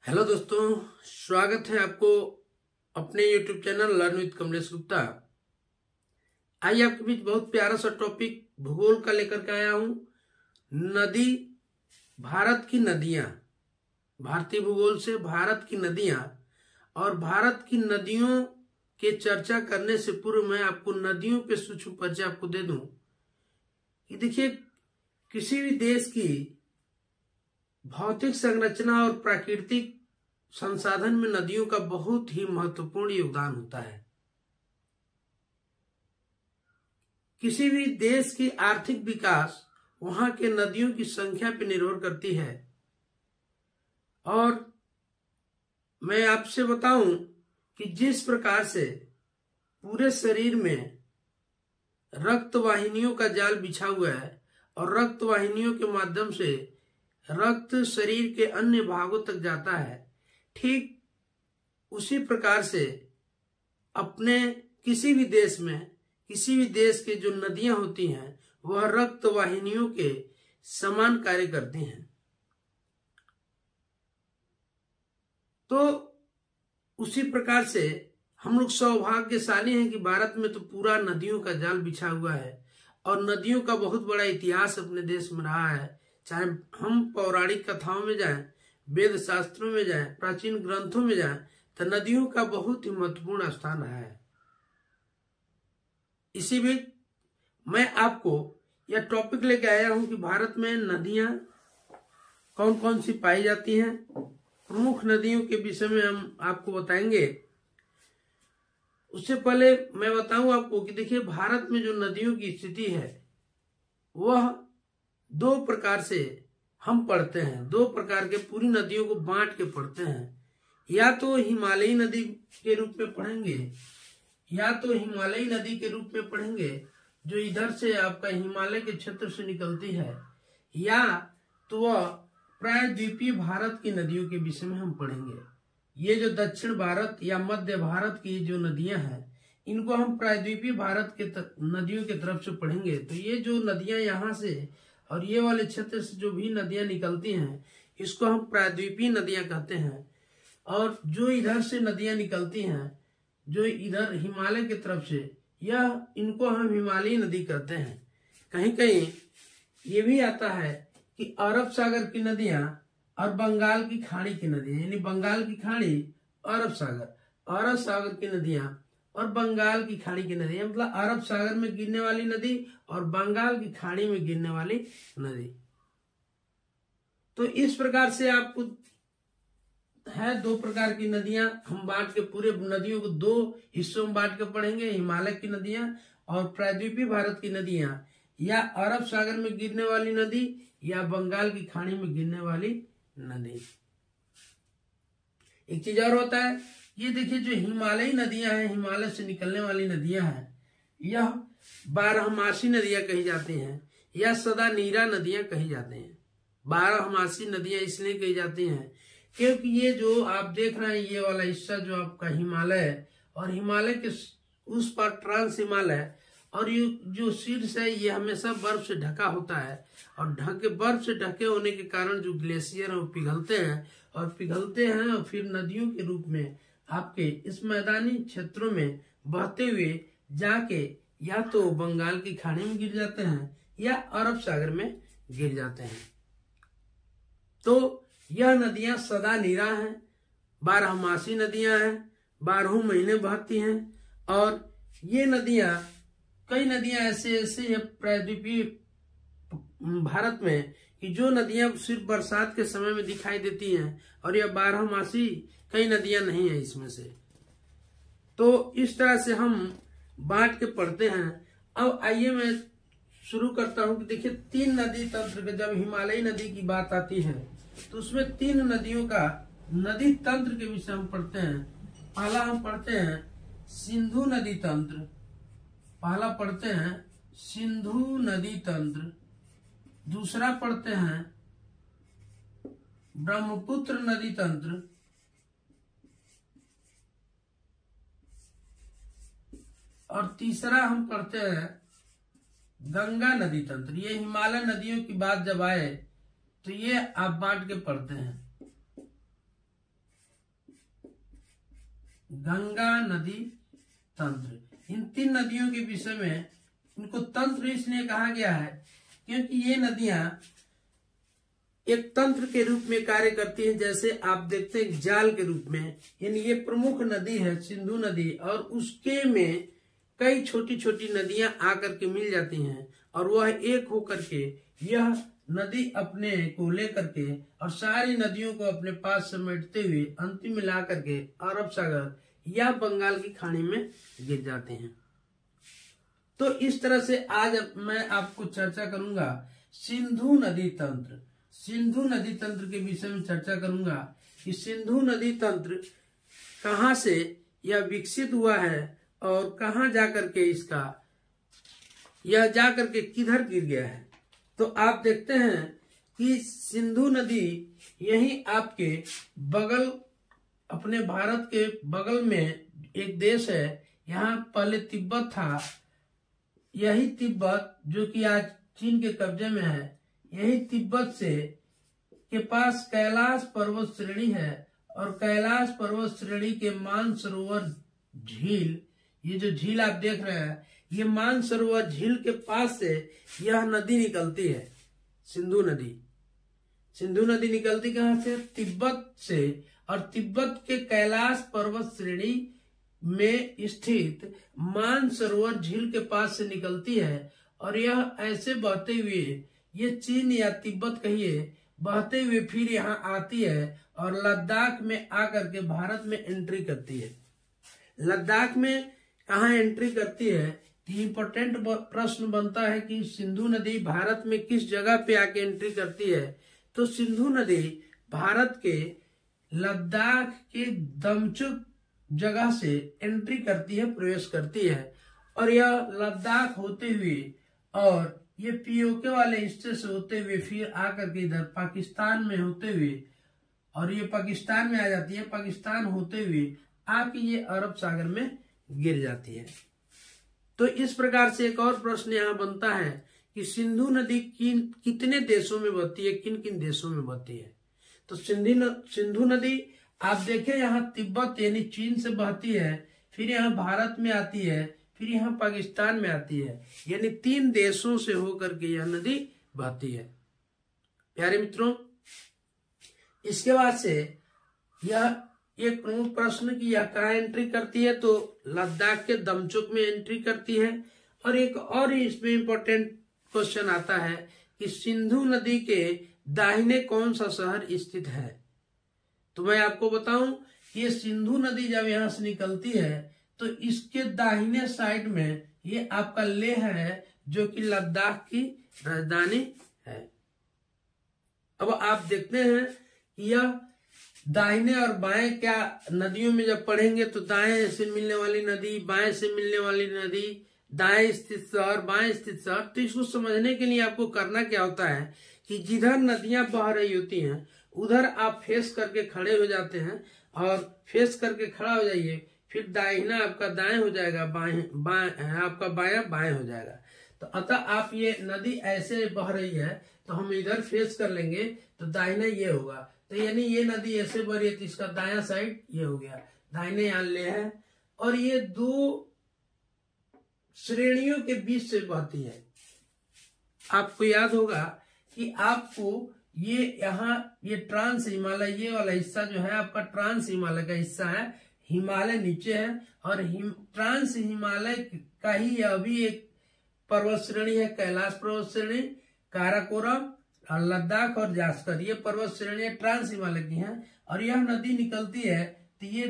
Hello दोस्तों, स्वागत है आपको अपने YouTube channel learn with Kamlesh Gupta. आइए आपके बीच बहुत प्यारा सा टॉपिक भूगोल का लेकर के आया हूं। नदी, भारत की नदियां, भारतीय भूगोल से भारत की नदियां और भारत की नदियों के चर्चा करने से पूर्व मैं आपको नदियों पे सूक्ष्म परिचय आपको दे दूं कि देखिए, किसी भी देश की भौतिक संरचना और प्राकृतिक संसाधन में नदियों का बहुत ही महत्वपूर्ण योगदान होता है। किसी भी देश की आर्थिक विकास वहां के नदियों की संख्या पर निर्भर करती है। और मैं आपसे बताऊं कि जिस प्रकार से पूरे शरीर में रक्त वाहिनियों का जाल बिछा हुआ है और रक्त वाहिनियों के माध्यम से रक्त शरीर के अन्य भागों तक जाता है, ठीक उसी प्रकार से अपने किसी भी देश में किसी भी देश के जो नदियां होती हैं वह रक्त वाहिनियों के समान कार्य करती हैं। तो उसी प्रकार से हम लोग सौभाग्यशाली हैं कि भारत में तो पूरा नदियों का जाल बिछा हुआ है और नदियों का बहुत बड़ा इतिहास अपने देश में रहा है। चाहे हम पौराणिक कथाओं में जाएं, वेद शास्त्रों में जाएं, प्राचीन ग्रंथों में जाएं, तो नदियों का बहुत ही महत्वपूर्ण स्थान रहा है। इसी बीच मैं आपको यह टॉपिक लेके आया हूं कि भारत में नदियां कौन कौन सी पाई जाती हैं। प्रमुख नदियों के विषय में हम आपको बताएंगे। उससे पहले मैं बताऊं आपको कि देखिए, भारत में जो नदियों की स्थिति है वह दो प्रकार से हम पढ़ते हैं। दो प्रकार के पूरी नदियों को बांट के पढ़ते हैं। या तो हिमालयी नदी के रूप में पढ़ेंगे, या तो हिमालयी नदी के रूप में पढ़ेंगे जो इधर से आपका हिमालय के क्षेत्र से निकलती है, या तो वह प्रायद्वीपीय भारत की नदियों के विषय में हम पढ़ेंगे। ये जो दक्षिण भारत या मध्य भारत की जो नदियां हैं इनको हम प्रायद्वीपीय भारत के नदियों के तरफ से पढ़ेंगे। तो ये जो नदियां यहाँ से और ये वाले क्षेत्र से जो भी नदियां निकलती हैं इसको हम प्रायद्वीपीय नदियां कहते हैं। और जो इधर से नदियां निकलती हैं जो इधर हिमालय की तरफ से, यह इनको हम हिमालयी नदी कहते हैं। कहीं कहीं ये भी आता है कि अरब सागर की नदियां और बंगाल की खाड़ी की नदियां, यानी बंगाल की खाड़ी, अरब सागर की नदियां और बंगाल की खाड़ी की नदियां, मतलब अरब सागर में गिरने वाली नदी और बंगाल की खाड़ी में गिरने वाली नदी। तो इस प्रकार से आपको है दो प्रकार की नदियां हम बांट के, पूरे नदियों को दो हिस्सों में बांट के पढ़ेंगे। हिमालय की नदियां और प्रायद्वीपीय भारत की नदियां, या अरब सागर में गिरने वाली नदी या बंगाल की खाड़ी में गिरने वाली नदी। एक चीज और होता है, ये देखिए जो हिमालयी नदियां हैं, हिमालय से निकलने वाली नदियां हैं, यह बारहमासी नदियां कही जाती हैं या सदा नीरा नदियां कही जाती हैं। बारहमासी नदियां इसलिए कही जाती हैं क्योंकि ये जो आप देख रहे हैं ये वाला हिस्सा जो आपका हिमालय है और हिमालय के उस पर ट्रांस हिमालय, और ये जो शीर्ष है ये हमेशा बर्फ से ढका होता है और बर्फ से ढके होने के कारण जो ग्लेशियर है वो पिघलते हैं और फिर नदियों के रूप में आपके इस मैदानी क्षेत्रों में बहते हुए जाके या तो बंगाल की खाड़ी में गिर जाते हैं या अरब सागर में गिर जाते हैं। तो यह नदियां सदा नीरा हैं, बारहमासी नदियां हैं, 12 महीने बहती हैं। और ये नदियां, कई नदियां ऐसे हैं प्रायद्वीपीय भारत में कि जो नदियां सिर्फ बरसात के समय में दिखाई देती हैं और यह 12मासी कई नदियां नहीं है इसमें से। तो इस तरह से हम बांट के पढ़ते हैं। अब आइए मैं शुरू करता हूं कि देखिए, 3 नदी तंत्र के, जब हिमालयी नदी की बात आती है तो उसमें 3 नदियों का नदी तंत्र के विषय हम पढ़ते हैं। पहला हम पढ़ते हैं सिंधु नदी तंत्र, पहला पढ़ते हैं सिंधु नदी तंत्र, दूसरा पढ़ते हैं ब्रह्मपुत्र नदी तंत्र, और तीसरा हम पढ़ते हैं गंगा नदी तंत्र। ये हिमालय नदियों की बात जब आए तो ये आप बांट के पढ़ते हैं। गंगा नदी तंत्र। इन 3 नदियों के विषय में इनको तंत्र इसलिए कहा गया है क्योंकि ये नदियां एक तंत्र के रूप में कार्य करती है। जैसे आप देखते हैं जाल के रूप में, यानी ये प्रमुख नदी है सिंधु नदी, और उसके में कई छोटी छोटी नदियां आकर के मिल जाती हैं और वह एक होकर के यह नदी अपने को लेकर के और सारी नदियों को अपने पास समेटते हुए अंतिम में ला करके अरब सागर या बंगाल की खाड़ी में गिर जाते हैं। तो इस तरह से आज मैं आपको चर्चा करूंगा सिंधु नदी तंत्र। सिंधु नदी तंत्र के विषय में चर्चा करूंगा कि सिंधु नदी तंत्र कहां से यह विकसित हुआ है और कहां जाकर के इसका यह जाकर के किधर गिर गया है। तो आप देखते हैं कि सिंधु नदी यही आपके बगल, अपने भारत के बगल में एक देश है, यहाँ पहले तिब्बत था। यही तिब्बत जो कि आज चीन के कब्जे में है, यही तिब्बत से के पास कैलाश पर्वत श्रेणी है और कैलाश पर्वत श्रेणी के मानसरोवर झील, ये जो झील आप देख रहे हैं, ये मानसरोवर झील के पास से यह नदी निकलती है, सिंधु नदी। सिंधु नदी निकलती कहां से? तिब्बत से, और तिब्बत के कैलाश पर्वत श्रेणी में स्थित मानसरोवर झील के पास से निकलती है और यह ऐसे बहते हुए, ये चीन या तिब्बत कहिए, बहते हुए फिर यहाँ आती है और लद्दाख में आकर के भारत में एंट्री करती है। लद्दाख में कहाँ एंट्री करती है? इम्पोर्टेंट प्रश्न बनता है कि सिंधु नदी भारत में किस जगह पे आके एंट्री करती है। तो सिंधु नदी भारत के लद्दाख के दमचुक जगह से एंट्री करती है, प्रवेश करती है, और यह लद्दाख होते हुए और ये पीओके वाले हिस्से से होते हुए फिर आकर के इधर पाकिस्तान में होते हुए, और ये पाकिस्तान में आ जाती है, पाकिस्तान होते हुए आके ये अरब सागर में गिर जाती है। तो इस प्रकार से एक और प्रश्न यहाँ बनता है कि सिंधु नदी कितने देशों में बहती है, किन किन देशों में बहती है। तो सिंधु नदी आप देखें यहाँ तिब्बत यानी चीन से बहती है, फिर यहाँ भारत में आती है, फिर यहाँ पाकिस्तान में आती है, यानी 3 देशों से होकर के यह नदी बहती है। प्यारे मित्रों, इसके बाद से यह एक प्रमुख प्रश्न की यह कहाँ एंट्री करती है, तो लद्दाख के दमचुक में एंट्री करती है। और एक और इसमें इंपॉर्टेंट क्वेश्चन आता है कि सिंधु नदी के दाहिने कौन सा शहर स्थित है। तो मैं आपको बताऊं कि ये सिंधु नदी जब यहाँ से निकलती है तो इसके दाहिने साइड में ये आपका लेह है, जो कि लद्दाख की राजधानी है। अब आप देखते हैं कि यह दाहिने और बाएं, क्या नदियों में जब पढ़ेंगे तो दाएं से मिलने वाली नदी, बाएं से मिलने वाली नदी, दाएं स्थित शहर, बाएं स्थित शहर। तो इसको समझने के लिए आपको करना क्या होता है कि जिधर नदियां बह रही होती हैं उधर आप फेस करके खड़े हो जाते हैं, और फेस करके खड़ा हो जाइए, फिर दाहिना आपका दाएं हो जाएगा, बाएं आपका बायां बाएं हो जाएगा। तो अतः आप ये नदी ऐसे बह रही है तो हम इधर फेस कर लेंगे तो दाहिना ये होगा। तो यानी ये नदी ऐसे बह रही है तो इसका दायां साइड ये हो गया, दाहिने यहाँ ले है, और ये 2 श्रेणियों के बीच से बहती है। आपको याद होगा कि आपको ये यहाँ ये ट्रांस हिमालय, ये वाला हिस्सा जो है आपका ट्रांस हिमालय का हिस्सा है, हिमालय नीचे है, और ट्रांस हिमालय का ही अभी एक पर्वत श्रेणी है, कैलाश पर्वत श्रेणी, काराकोरम और लद्दाख और जास्कर, ये पर्वत श्रेणी ट्रांस हिमालय की है। और यह नदी निकलती है तो ये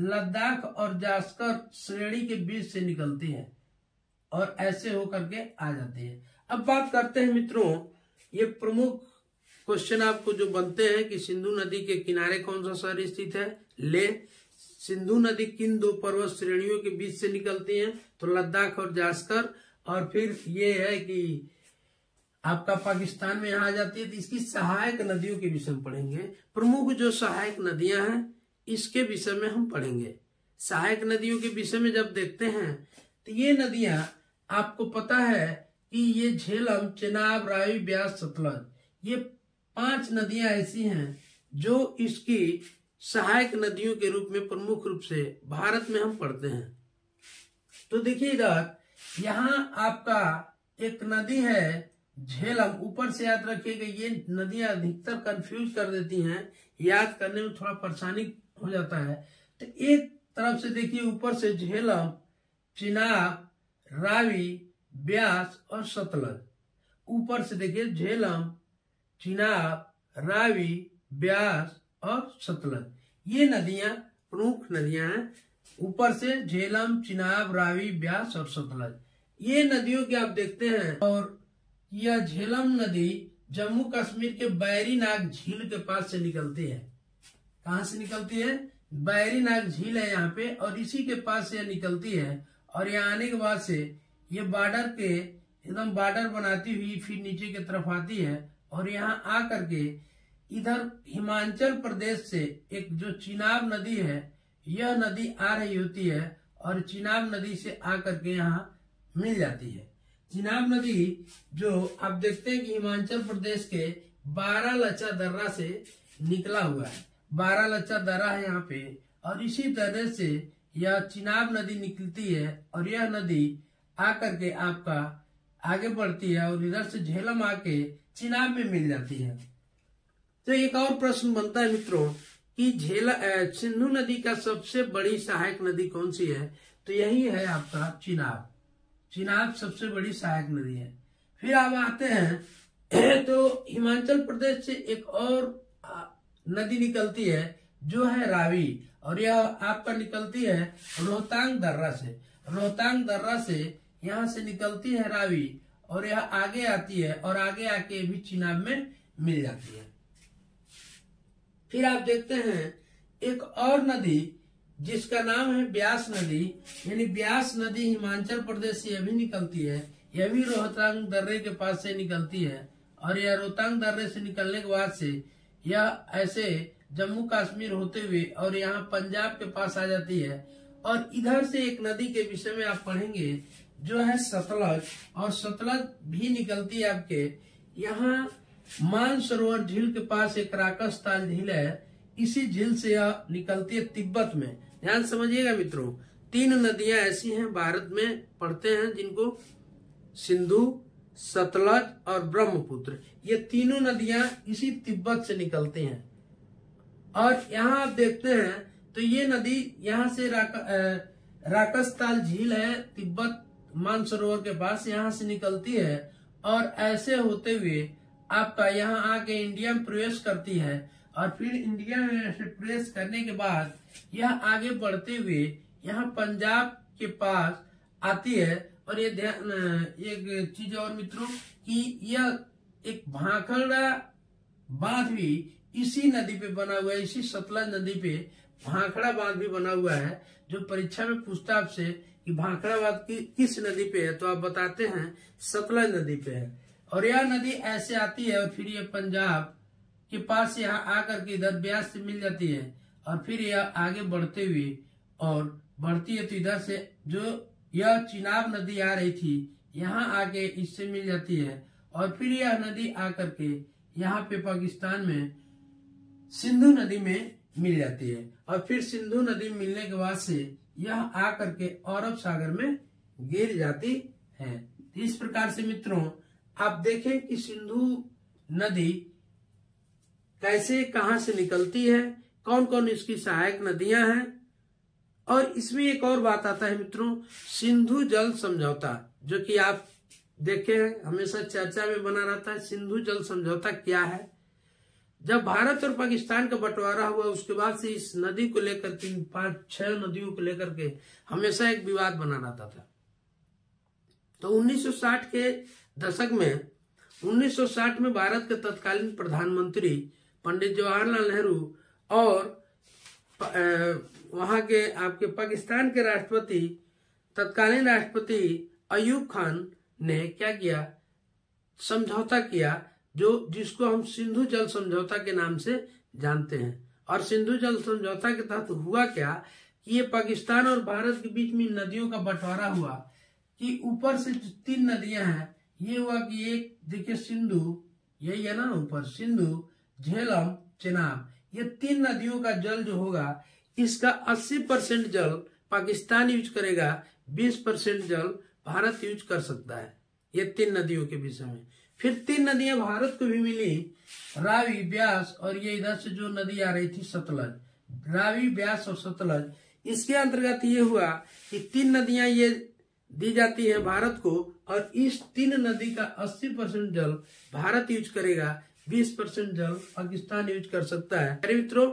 लद्दाख और जास्कर श्रेणी के बीच से निकलती है और ऐसे होकर के आ जाती है। अब बात करते हैं मित्रों, ये प्रमुख क्वेश्चन आपको जो बनते हैं कि सिंधु नदी के किनारे कौन सा शहर स्थित है, लेह। सिंधु नदी किन 2 पर्वत श्रेणियों के बीच से निकलती है, तो लद्दाख और जास्कर, और फिर ये है कि आपका पाकिस्तान में यहाँ आ जाती है। तो इसकी सहायक नदियों के विषय में पढ़ेंगे। प्रमुख जो सहायक नदियां हैं इसके विषय में हम पढ़ेंगे। सहायक नदियों के विषय में जब देखते हैं तो ये नदियां आपको पता है कि ये झेलम, चेनाब, रावी, ब्यास, सतलज, ये 5 नदियां ऐसी हैं जो इसकी सहायक नदियों के रूप में प्रमुख रूप से भारत में हम पढ़ते हैं। तो देखिए इधर यहाँ आपका एक नदी है झेलम। ऊपर से याद रखिएगा, ये नदियां अधिकतर कंफ्यूज कर देती हैं, याद करने में थोड़ा परेशानी हो जाता है। तो एक तरफ से देखिए ऊपर से झेलम, चिनाब, रावी, ब्यास और सतलज। ऊपर से देखिए झेलम, चिनाब, रावी, ब्यास और सतलज, ये नदियां प्रमुख नदियां हैं। ऊपर से झेलम, चिनाब, रावी, ब्यास और सतलज, ये नदियों के आप देखते हैं। और यह झेलम नदी जम्मू कश्मीर के बैरी नाग झील के पास से निकलती है। कहाँ से निकलती है? बैरी नाग झील है यहाँ पे, और इसी के पास से यह निकलती है। और यहाँ आने के बाद से ये बॉर्डर के एकदम बॉर्डर बनाती हुई फिर नीचे की तरफ आती है। और यहाँ आ करके इधर हिमाचल प्रदेश से एक जो चिनाब नदी है, यह नदी आ रही होती है और चिनाब नदी से आकर के यहाँ मिल जाती है। चिनाब नदी जो आप देखते हैं कि हिमाचल प्रदेश के बारालाचा दर्रा से निकला हुआ है। बारालाचा दर्रा है यहाँ पे, और इसी तरह से यह चिनाब नदी निकलती है और यह नदी आकर के आपका आगे बढ़ती है और इधर से झेलम आके चिनाब में मिल जाती है। तो एक और प्रश्न बनता है मित्रों कि सिंधु नदी का सबसे बड़ी सहायक नदी कौन सी है? तो यही है आपका चिनाब। चिनाब सबसे बड़ी सहायक नदी है। फिर आप आते हैं तो हिमाचल प्रदेश से एक और नदी निकलती है जो है रावी, और यह आपका निकलती है रोहतांग दर्रा से। रोहतांग दर्रा से यहाँ से निकलती है रावी और यह आगे आती है और आगे आके भी चिनाब में मिल जाती है। फिर आप देखते हैं एक और नदी जिसका नाम है ब्यास नदी, यानी ब्यास नदी हिमाचल प्रदेश से यह भी निकलती है। यह भी रोहतांग दर्रे के पास से निकलती है और यह रोहतांग दर्रे से निकलने के बाद से यह ऐसे जम्मू कश्मीर होते हुए और यहाँ पंजाब के पास आ जाती है। और इधर से एक नदी के विषय में आप पढ़ेंगे जो है सतलज, और सतलज भी निकलती है आपके यहाँ मानसरोवर झील के पास। एक राकसताल झील है, इसी झील से यह निकलती है तिब्बत में। ध्यान समझिएगा मित्रों, 3 नदियां ऐसी हैं भारत में पढ़ते हैं जिनको सिंधु, सतलज और ब्रह्मपुत्र, ये तीनों नदियां इसी तिब्बत से निकलती हैं। और यहाँ आप देखते हैं तो ये नदी यहाँ से राकसताल झील है तिब्बत मानसरोवर के पास, यहाँ से निकलती है और ऐसे होते हुए आपका यहाँ आके इंडिया में प्रवेश करती है। और फिर इंडिया में प्रवेश करने के बाद यह आगे बढ़ते हुए यहाँ पंजाब के पास आती है। और ये ध्यान एक चीज और मित्रों कि यह एक भाखड़ा बांध भी इसी नदी पे बना हुआ है, इसी सतलज नदी पे भाखड़ा बांध भी बना हुआ है। जो परीक्षा में पूछता आपसे कि भाखड़ा बांध किस नदी पे है, तो आप बताते हैं सतलज नदी पे है। और यह नदी ऐसे आती है और फिर ये पंजाब के पास यहाँ आकर के इधर ब्यास से मिल जाती है। और फिर यह आगे बढ़ते हुए और बढ़ती है तो इधर से जो यह चिनाब नदी आ रही थी यहाँ आके इससे मिल जाती है। और फिर यह नदी आकर के यहाँ पे पाकिस्तान में सिंधु नदी में मिल जाती है। और फिर सिंधु नदी मिलने के बाद से यह आकर के अरब सागर में गिर जाती है। इस प्रकार से मित्रों आप देखें कि सिंधु नदी कैसे कहां से निकलती है, कौन कौन इसकी सहायक नदियां हैं। और इसमें एक और बात आता है मित्रों, सिंधु जल समझौता, जो कि आप देखे हैं हमेशा चर्चा में बना रहता है। सिंधु जल समझौता क्या है? जब भारत और पाकिस्तान का बंटवारा हुआ उसके बाद से इस नदी को लेकर 3, 5, 6 नदियों को लेकर के हमेशा एक विवाद बना रहता था। तो 1960 के दशक में 1960 में भारत के तत्कालीन प्रधानमंत्री पंडित जवाहरलाल नेहरू और वहां के आपके पाकिस्तान के राष्ट्रपति तत्कालीन राष्ट्रपति अयूब खान ने क्या किया, समझौता किया, जो जिसको हम सिंधु जल समझौता के नाम से जानते हैं। और सिंधु जल समझौता के तहत हुआ क्या कि ये पाकिस्तान और भारत के बीच में नदियों का बंटवारा हुआ कि ऊपर से 3 नदियां हैं, ये हुआ कि एक देखिए सिंधु, यही है ना ऊपर सिंधु, झेलम, चिनाब, ये 3 नदियों का जल जो होगा इसका 80% जल पाकिस्तान यूज करेगा, 20% जल भारत यूज कर सकता है। ये 3 नदियों के विषय में। फिर 3 नदियां भारत को भी मिली, रावी, ब्यास और ये इधर से जो नदी आ रही थी सतलज। रावी, ब्यास और सतलज, इसके अंतर्गत ये हुआ कि 3 नदियां ये दी जाती है भारत को, और इस 3 नदी का 80% जल भारत यूज करेगा, 20% जल पाकिस्तान यूज कर सकता है। अरे मित्रों,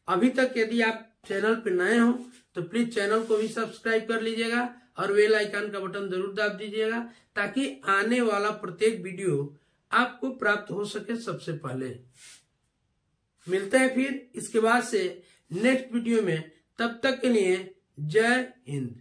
अभी तक यदि आप चैनल पर नए हो तो प्लीज चैनल को भी सब्सक्राइब कर लीजिएगा और बेल आइकन का बटन जरूर दाब दीजिएगा, ताकि आने वाला प्रत्येक वीडियो आपको प्राप्त हो सके सबसे पहले। मिलते हैं फिर इसके बाद से नेक्स्ट वीडियो में, तब तक के लिए जय हिंद।